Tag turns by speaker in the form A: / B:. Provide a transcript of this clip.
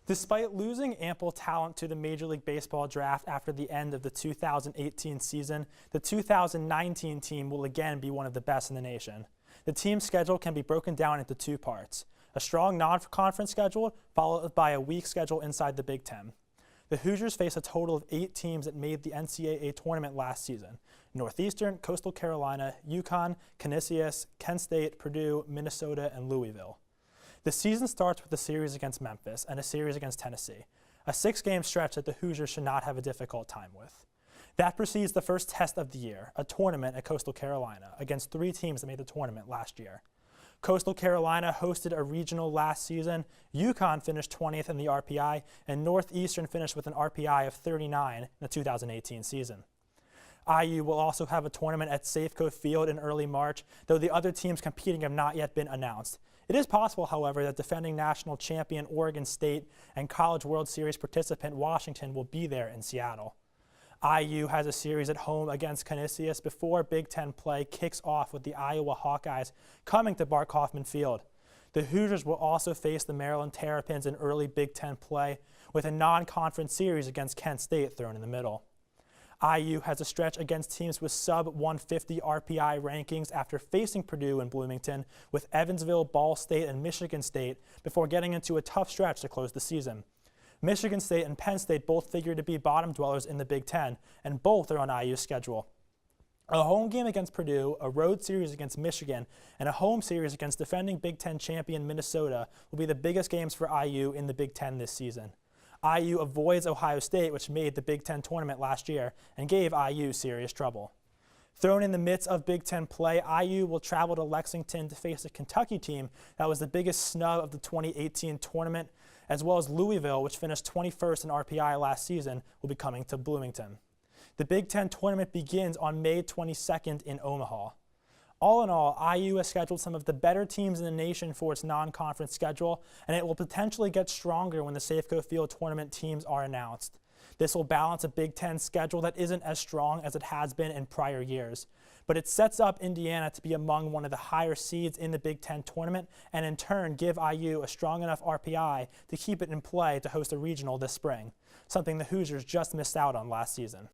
A: Despite losing ample talent to the Major League Baseball draft after the end of the 2018 season, the 2019 team will again be one of the best in the nation. The team's schedule can be broken down into two parts: a strong non-conference schedule followed by a weak schedule inside the Big Ten. The Hoosiers face a total of 8 teams that made the NCAA tournament last season: Northeastern, Coastal Carolina, UConn, Canisius, Kent State, Purdue, Minnesota, and Louisville. The season starts with a series against Memphis and a series against Tennessee, a 6-game stretch that the Hoosiers should not have a difficult time with. That precedes the first test of the year, a tournament at Coastal Carolina, against 3 teams that made the tournament last year. Coastal Carolina hosted a regional last season, UConn finished 20th in the RPI, and Northeastern finished with an RPI of 39 in the 2018 season. IU will also have a tournament at Safeco Field in early March, though the other teams competing have not yet been announced. It is possible, however, that defending national champion Oregon State and College World Series participant Washington will be there in Seattle. IU has a series at home against Canisius before Big Ten play kicks off with the Iowa Hawkeyes coming to Bark-Hoffman Field. The Hoosiers will also face the Maryland Terrapins in early Big Ten play with a non-conference series against Kent State thrown in the middle. IU has a stretch against teams with sub-150 RPI rankings after facing Purdue and Bloomington, with Evansville, Ball State, and Michigan State before getting into a tough stretch to close the season. Michigan State and Penn State both figure to be bottom dwellers in the Big Ten, and both are on IU's schedule. A home game against Purdue, a road series against Michigan, and a home series against defending Big Ten champion Minnesota will be the biggest games for IU in the Big Ten this season. IU avoids Ohio State, which made the Big Ten tournament last year and gave IU serious trouble. Thrown in the midst of Big Ten play, IU will travel to Lexington to face a Kentucky team that was the biggest snub of the 2018 tournament, as well as Louisville, which finished 21st in RPI last season, will be coming to Bloomington. The Big Ten tournament begins on May 22nd in Omaha. All in all, IU has scheduled some of the better teams in the nation for its non-conference schedule, and it will potentially get stronger when the Safeco Field tournament teams are announced. This will balance a Big Ten schedule that isn't as strong as it has been in prior years, but it sets up Indiana to be among one of the higher seeds in the Big Ten tournament and in turn give IU a strong enough RPI to keep it in play to host a regional this spring, something the Hoosiers just missed out on last season.